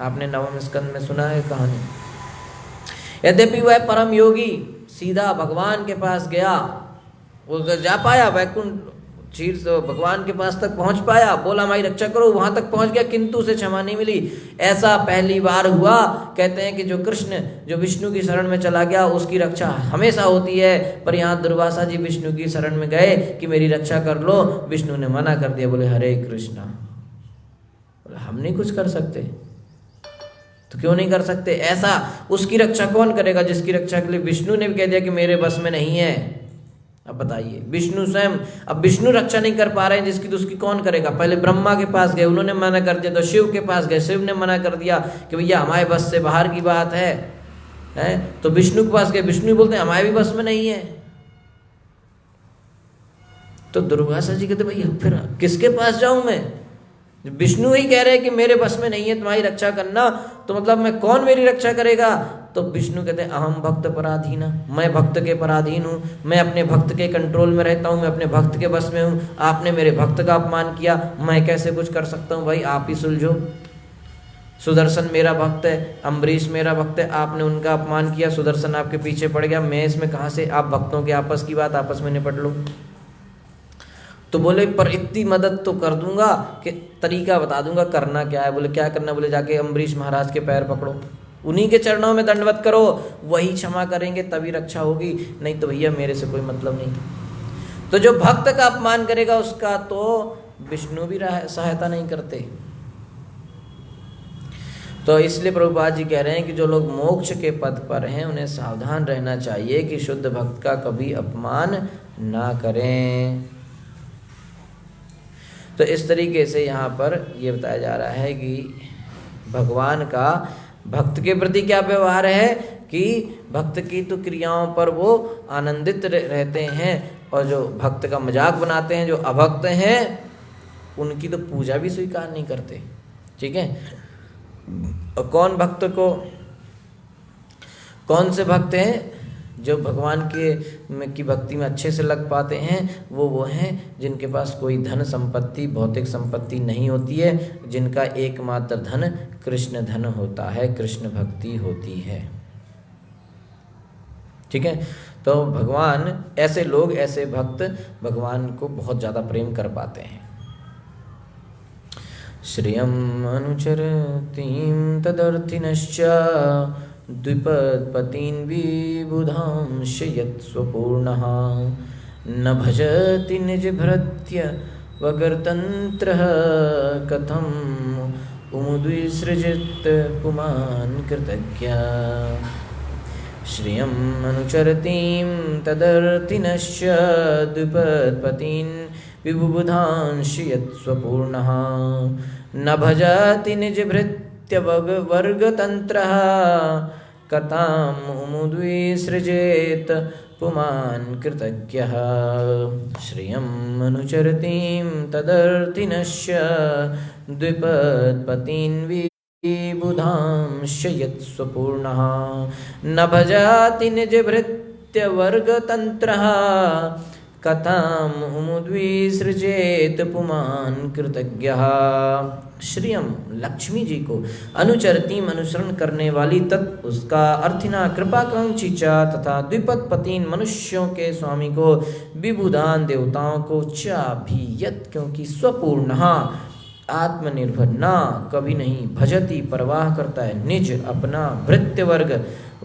आपने नवम स्कंद में सुना है कहानी। यद्यपि वह परम योगी सीधा भगवान के पास गया, वो जा पाया वैकुंठ चीर से भगवान के पास तक पहुंच पाया, बोला हमारी रक्षा करो, वहां तक पहुंच गया, किंतु उसे क्षमा नहीं मिली। ऐसा पहली बार हुआ। कहते हैं कि जो विष्णु की शरण में चला गया उसकी रक्षा हमेशा होती है, पर यहाँ दुर्वासा जी विष्णु की शरण में गए कि मेरी रक्षा कर लो, विष्णु ने मना कर दिया, बोले हरे कृष्णा। बोले हम नहीं कुछ कर सकते, तो क्यों नहीं कर सकते? ऐसा उसकी रक्षा कौन करेगा जिसकी रक्षा के लिए विष्णु ने भी कह दिया कि मेरे बस में नहीं है। अब बताइए, विष्णु स्वयं, अब विष्णु रक्षा नहीं कर पा रहे हैं जिसकी, तो उसकी कौन करेगा? पहले ब्रह्मा के पास गए, उन्होंने मना कर दिया, तो शिव के पास गए, शिव ने मना कर दिया कि भैया हमारे बस से बाहर की बात है। तो विष्णु के पास गए, विष्णु बोलते हैं हमारे भी बस में नहीं है। तो दुर्वासा जी कहते भैया फिर किसके पास जाऊं मैं? विष्णु ही कह रहे हैं कि मेरे बस में नहीं है तुम्हारी रक्षा करना, तो मतलब मैं कौन मेरी रक्षा करेगा? तो विष्णु कहते हैं अहम भक्त पराधीना, मैं भक्त के पराधीन हूँ, मैं अपने भक्त के कंट्रोल में रहता हूँ, मैं अपने भक्त के बस में हूँ। आपने मेरे भक्त का अपमान किया, मैं कैसे कुछ कर सकता हूँ? भाई आप ही सुलझो। सुदर्शन मेरा भक्त है, अम्बरीश मेरा भक्त है, आपने उनका अपमान किया, सुदर्शन आपके पीछे पड़ गया, मैं इसमें कहाँ से? आप भक्तों के आपस की बात आपस में निपट लो। तो बोले पर इतनी मदद तो कर दूंगा कि तरीका बता दूंगा करना क्या है। बोले क्या करना? बोले जाके अम्बरीश महाराज के पैर पकड़ो, उन्हीं के चरणों में दंडवत करो, वही क्षमा करेंगे तभी रक्षा होगी, नहीं तो भैया मेरे से कोई मतलब नहीं। तो जो भक्त का अपमान करेगा उसका तो विष्णु भी सहायता नहीं करते। तो इसलिए प्रभुपाद जी कह रहे हैं कि जो लोग मोक्ष के पद पर हैं उन्हें सावधान रहना चाहिए कि शुद्ध भक्त का कभी अपमान ना करें। तो इस तरीके से यहाँ पर ये बताया जा रहा है कि भगवान का भक्त के प्रति क्या व्यवहार है, कि भक्त की तो क्रियाओं पर वो आनंदित रहते हैं, और जो भक्त का मजाक बनाते हैं, जो अभक्त हैं, उनकी तो पूजा भी स्वीकार नहीं करते। ठीक है। और कौन से भक्त हैं जो भगवान की भक्ति में अच्छे से लग पाते हैं? वो हैं जिनके पास कोई धन संपत्ति, भौतिक संपत्ति नहीं होती है, जिनका एकमात्र धन कृष्ण धन होता है, कृष्ण भक्ति होती है। ठीक है। तो भगवान, ऐसे लोग, ऐसे भक्त भगवान को बहुत ज़्यादा प्रेम कर पाते हैं। श्रियम् अनुचरतीं तदर्थिनश्च द्विपदपतीन् विबुधांश्च यत्स्वपूर्णः न भजति निजभृत्य वगर्तन्त्रः कथम् उमुद्विसृजत् पुमान् कृतज्ञः। श्रियम् अनुचरतीं तदर्थिनश्च द्विपदपतीन् विबुधांश्च यत्स्वपूर्णः न भजति निजभृत्य वर्गतन्त्रः कथम् उमुद्विसृजेत् पुमान् कृतज्ञः। श्रियम् अनुचरतीं तदर्थिनश्च द्विपदपतीन् विबुधांश्च यत्स्वपूर्णः न भजति निजभृत्य वर्गतन्त्रः कथम् उमुद्विसृजेत् पुमान् कृतज्ञः। श्रियम, लक्ष्मी जी को, अनुचरतीम, अनुसरण करने वाली, तत् उसका, अर्थिना, कृपाकांक्षीचा, तथा द्विपदपतीन, मनुष्यों के स्वामी को, विबुधान, देवताओं को, चाभियत, क्योंकि स्वपूर्ण, आत्मनिर्भर, ना कभी नहीं, भजती, परवाह करता है, निज, अपना, भृत्य वर्ग,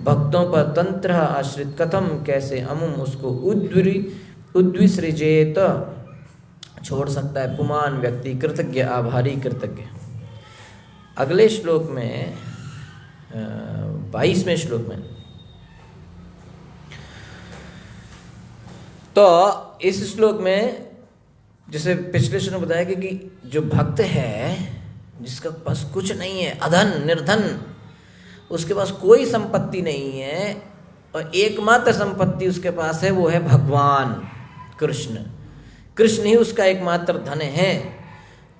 भक्तों पर, तंत्र, आश्रित, कथम, कैसे, अमुम, उसको, उद्विसृजेत, छोड़ सकता है, पुमान, व्यक्ति, कृतज्ञ, आभारी, कृतज्ञ। अगले श्लोक में 22वें श्लोक में, तो इस श्लोक में जैसे पिछले श्लोक में बताया कि जो भक्त है जिसका पास कुछ नहीं है, अधन, निर्धन, उसके पास कोई संपत्ति नहीं है, और एकमात्र संपत्ति उसके पास है, वो है भगवान कृष्ण। कृष्ण ही उसका एकमात्र धन है।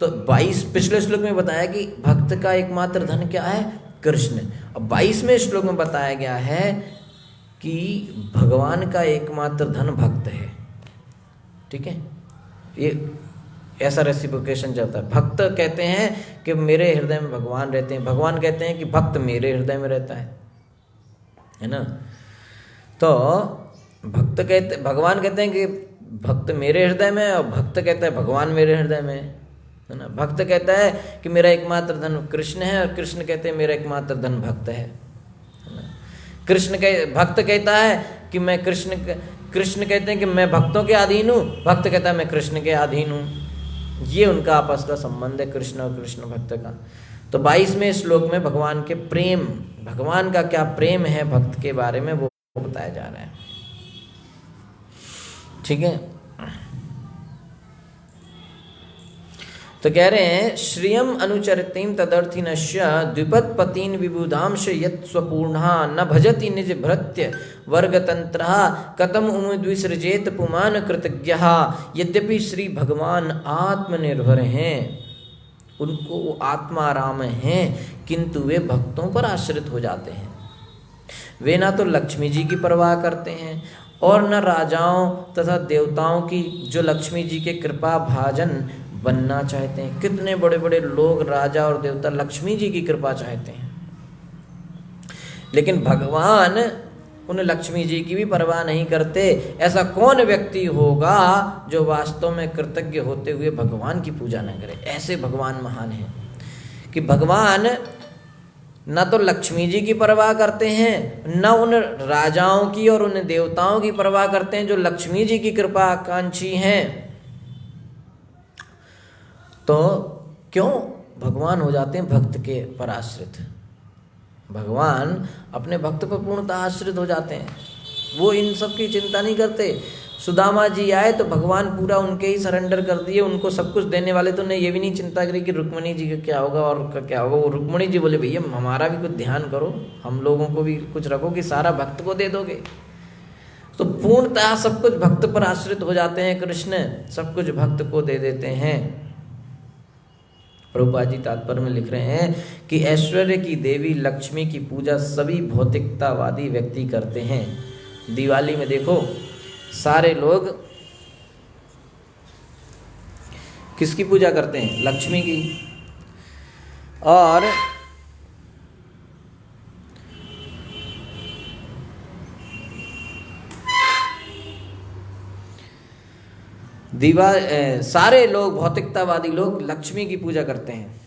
तो 22 पिछले श्लोक में बताया कि भक्त का एकमात्र धन क्या है? कृष्ण। अब 22वें श्लोक में बताया गया है कि भगवान का एकमात्र धन भक्त है। ठीक है, ये ऐसा रेसिप्रोकेशन चलता है। भक्त कहते हैं कि मेरे हृदय में भगवान रहते हैं, भगवान कहते हैं कि भक्त मेरे हृदय में रहता है। है ना। तो भक्त कहते, भगवान कहते हैं कि भक्त मेरे हृदय में, और भक्त कहता है भगवान मेरे हृदय में, है ना। भक्त कहता है कि मेरा एकमात्र धन कृष्ण है, और कृष्ण कहते हैं मेरा एकमात्र धन भक्त है ना। भक्त कहता है कि मैं कृष्ण कहते हैं कि मैं भक्तों के अधीन हूँ, भक्त कहता है मैं कृष्ण के अधीन हूँ। ये उनका आपस का संबंध है, कृष्ण और कृष्ण भक्त का। तो 22वें श्लोक में भगवान के प्रेम, भगवान का क्या प्रेम है भक्त के बारे में वो बताया जा रहा है। ठीक है, तो कह रहे हैं श्रियम अनुचरतिम तदर्थिनश्य द्विपदपतीन विबुधांश यत् स्वपूर्णा न भजति निज भृत्य वर्गतंत्रः कतम उमद्विसृजेत पुमान कृतज्ञः। यद्यपि श्री भगवान आत्मनिर्भर हैं, उनको वो आत्माराम हैं, किंतु वे भक्तों पर आश्रित हो जाते हैं। वे ना तो लक्ष्मी जी की परवाह करते हैं और न राजाओं तथा देवताओं की, जो लक्ष्मी जी के कृपा भाजन बनना चाहते हैं। कितने बड़े बड़े लोग, राजा और देवता लक्ष्मी जी की कृपा चाहते हैं, लेकिन भगवान उन लक्ष्मी जी की भी परवाह नहीं करते। ऐसा कौन व्यक्ति होगा जो वास्तव में कृतज्ञ होते हुए भगवान की पूजा न करे। ऐसे भगवान महान हैं कि भगवान न तो लक्ष्मी जी की परवाह करते हैं, न उन राजाओं की और उन देवताओं की परवाह करते हैं जो लक्ष्मी जी की कृपा आकांक्षी हैं। तो क्यों? भगवान हो जाते हैं भक्त के पर आश्रित। भगवान अपने भक्त पर पूर्णतः आश्रित हो जाते हैं, वो इन सब की चिंता नहीं करते। सुदामा जी आए तो भगवान पूरा उनके ही सरेंडर कर दिए, उनको सब कुछ देने वाले। तो उन्हें ये भी नहीं चिंता करी कि रुक्मणी जी का क्या होगा और का क्या होगा। वो रुक्मणी जी बोले भैया हमारा भी कुछ ध्यान करो, हम लोगों को भी कुछ रखो कि सारा भक्त को दे दोगे। तो पूर्णतः सब कुछ भक्त पर आश्रित हो जाते हैं कृष्ण, सब कुछ भक्त को दे देते हैं। प्रभुपाद जी तात्पर्य में लिख रहे हैं कि ऐश्वर्य की देवी लक्ष्मी की पूजा सभी भौतिकतावादी व्यक्ति करते हैं। दिवाली में देखो सारे लोग किसकी पूजा करते हैं? लक्ष्मी की। और सारे लोग भौतिकतावादी लोग लक्ष्मी की पूजा करते हैं।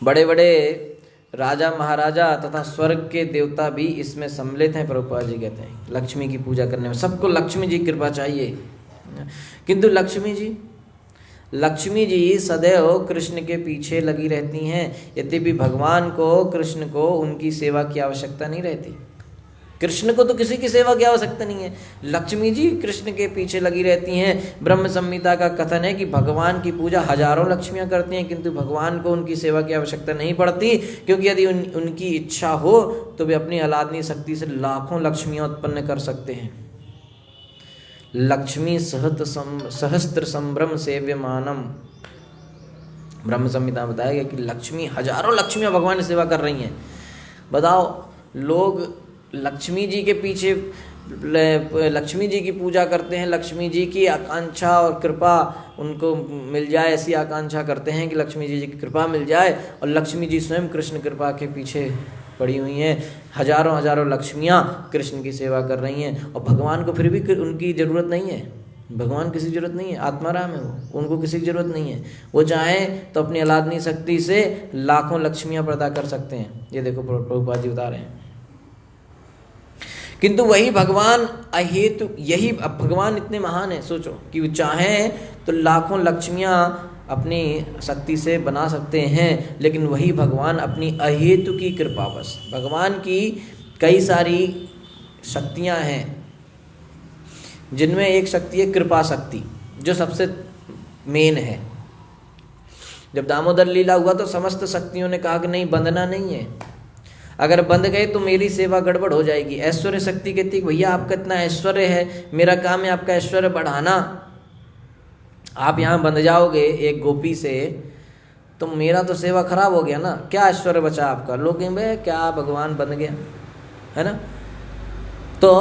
बड़े बड़े राजा महाराजा तथा स्वर्ग के देवता भी इसमें सम्मिलित हैं। प्रभुपाद जी कहते हैं लक्ष्मी की पूजा करने में सबको लक्ष्मी जी की कृपा चाहिए। किंतु लक्ष्मी जी सदैव कृष्ण के पीछे लगी रहती हैं। यद्यपि भगवान को, कृष्ण को उनकी सेवा की आवश्यकता नहीं रहती। कृष्ण को तो किसी की सेवा की आवश्यकता नहीं है, लक्ष्मी जी कृष्ण के पीछे लगी रहती हैं। ब्रह्म संहिता का कथन है कि भगवान की पूजा हजारों लक्ष्मियां करती हैं, किंतु भगवान को उनकी सेवा की आवश्यकता नहीं पड़ती, क्योंकि यदि उनकी इच्छा हो तो वे अपनी अलादनीय शक्ति से लाखों लक्ष्मियां उत्पन्न कर सकते हैं। लक्ष्मी सहस्त्र संभ्रम सेव्यमानम, ब्रह्म संहिता में बताया गया कि लक्ष्मी, हजारों लक्ष्मियां भगवान की सेवा कर रही हैं। बताओ, लोग लक्ष्मी जी के पीछे, लक्ष्मी जी की पूजा करते हैं, लक्ष्मी जी की आकांक्षा और कृपा उनको मिल जाए, ऐसी आकांक्षा करते हैं कि लक्ष्मी जी की कृपा मिल जाए, और लक्ष्मी जी स्वयं कृष्ण कृपा के पीछे पड़ी हुई हैं। हजारों हजारों लक्ष्मियाँ कृष्ण की सेवा कर रही हैं, और भगवान को फिर भी उनकी ज़रूरत नहीं है। भगवान किसी ज़रूरत नहीं है, आत्माराम है वो, उनको किसी की ज़रूरत नहीं है। वो चाहें तो अपनी अलादनीय शक्ति से लाखों लक्ष्मियाँ पैदा कर सकते हैं। ये देखो प्रभुपाद जी बता रहे हैं। किंतु वही भगवान अहेतु, यही भगवान इतने महान है, सोचो कि वो चाहें तो लाखों लक्ष्मियाँ अपनी शक्ति से बना सकते हैं, लेकिन वही भगवान अपनी अहेतु की कृपा, बस भगवान की कई सारी शक्तियाँ हैं, जिनमें एक शक्ति है कृपा शक्ति, जो सबसे मेन है। जब दामोदर लीला हुआ तो समस्त शक्तियों ने कहा कि नहीं, बंधना नहीं है, अगर बंध गए तो मेरी सेवा गड़बड़ हो जाएगी। ऐश्वर्य शक्ति कहती है भैया आपका इतना ऐश्वर्य है, मेरा काम है आपका ऐश्वर्य बढ़ाना, आप यहाँ बंध जाओगे एक गोपी से तो मेरा तो सेवा खराब हो गया ना, क्या ऐश्वर्य बचा आपका। लोग कहें भाई क्या भगवान बन गया, है ना। तो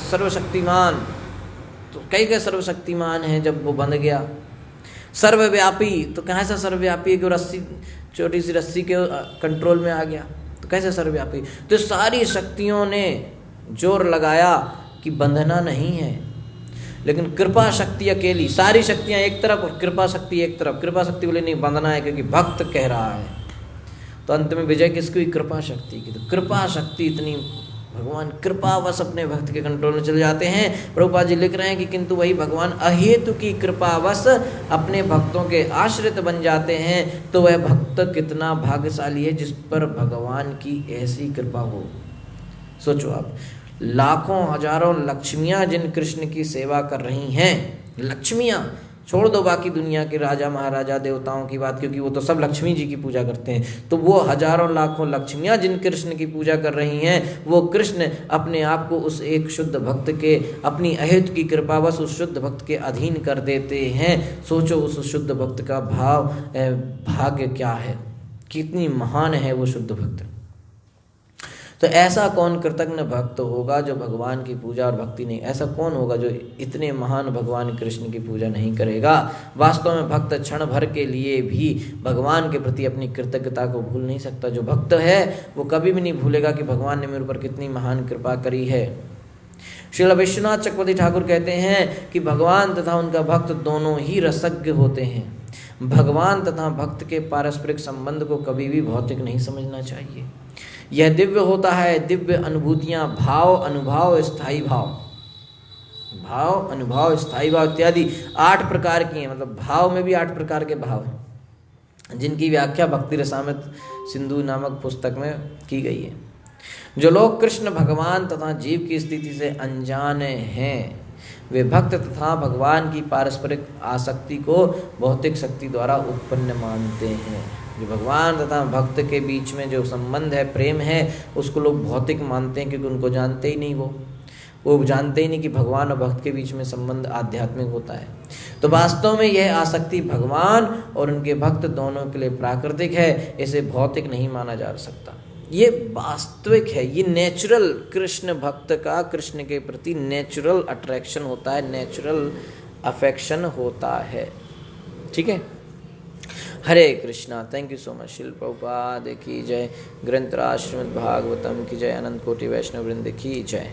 सर्वशक्तिमान, तो कई सर्वशक्तिमान हैं, जब वो बंध गया सर्वव्यापी, तो कैसा सर्वव्यापी है कि रस्सी, छोटी सी रस्सी के कंट्रोल में आ गया, तो कैसे सर्वव्यापी? तो सारी शक्तियों ने जोर लगाया कि बंधना नहीं है, लेकिन कृपा शक्ति अकेली, सारी शक्तियां एक तरफ और कृपा शक्ति एक तरफ। कृपा शक्ति बोले नहीं बंधना है क्योंकि भक्त कह रहा है, तो अंत में विजय किसकी हुई? कृपा शक्ति की। तो कृपा शक्ति इतनी, भगवान कृपावश अपने भक्त के कंट्रोल में चले जाते हैं। प्रभुपाद जी लिख रहे हैं कि किंतु वही भगवान अहेतु की कृपावश अपने भक्तों के आश्रित बन जाते हैं, तो वह भक्त कितना भाग्यशाली है जिस पर भगवान की ऐसी कृपा हो। सोचो आप, लाखों हजारों लक्ष्मियां जिन कृष्ण की सेवा कर रही हैं, लक्ष्मियां, छोड़ दो बाकी दुनिया के राजा महाराजा देवताओं की बात, क्योंकि वो तो सब लक्ष्मी जी की पूजा करते हैं, तो वो हजारों लाखों लक्ष्मियां जिन कृष्ण की पूजा कर रही हैं, वो कृष्ण अपने आप को उस एक शुद्ध भक्त के, अपनी अहेतु की कृपावश उस शुद्ध भक्त के अधीन कर देते हैं। सोचो उस शुद्ध भक्त का भाग्य क्या है, कितनी महान है वो शुद्ध भक्त। तो ऐसा कौन कृतज्ञ भक्त होगा जो भगवान की पूजा और भक्ति नहीं, ऐसा कौन होगा जो इतने महान भगवान कृष्ण की पूजा नहीं करेगा? वास्तव में भक्त क्षण भर के लिए भी भगवान के प्रति अपनी कृतज्ञता को भूल नहीं सकता। जो भक्त है वो कभी भी नहीं भूलेगा कि भगवान ने मेरे ऊपर कितनी महान कृपा करी है। श्रील विश्वनाथ चक्रवर्ती ठाकुर कहते हैं कि भगवान तथा उनका भक्त दोनों ही रसज्ञ होते हैं। भगवान तथा भक्त के पारस्परिक संबंध को कभी भी भौतिक नहीं समझना चाहिए। यह दिव्य होता है, दिव्य अनुभूतियां, भाव, अनुभाव, स्थायी भाव, भाव, अनुभाव, स्थायी भाव इत्यादि 8 प्रकार की हैं। मतलब भाव में भी 8 प्रकार के भाव हैं, जिनकी व्याख्या भक्ति रसामृत सिंधु नामक पुस्तक में की गई है। जो लोग कृष्ण भगवान तथा जीव की स्थिति से अनजान हैं, वे भक्त तथा भगवान की पारस्परिक आसक्ति को भौतिक शक्ति द्वारा उत्पन्न मानते हैं। जो भगवान तथा भक्त के बीच में जो संबंध है, प्रेम है, उसको लोग भौतिक मानते हैं, क्योंकि उनको जानते ही नहीं, वो जानते ही नहीं कि भगवान और भक्त के बीच में संबंध आध्यात्मिक होता है। तो वास्तव में यह आसक्ति भगवान और उनके भक्त दोनों के लिए प्राकृतिक है, इसे भौतिक नहीं माना जा सकता। ये वास्तविक है, ये नेचुरल, कृष्ण भक्त का कृष्ण के प्रति नेचुरल अट्रैक्शन होता है, नेचुरल अफेक्शन होता है। ठीक है, Hare Krishna. Thank you so much. Srila Prabhupada की जय, ग्रंथराज श्रीमद् भागवतम की जय, अनंत कोटि वैष्णव वृंद की जय।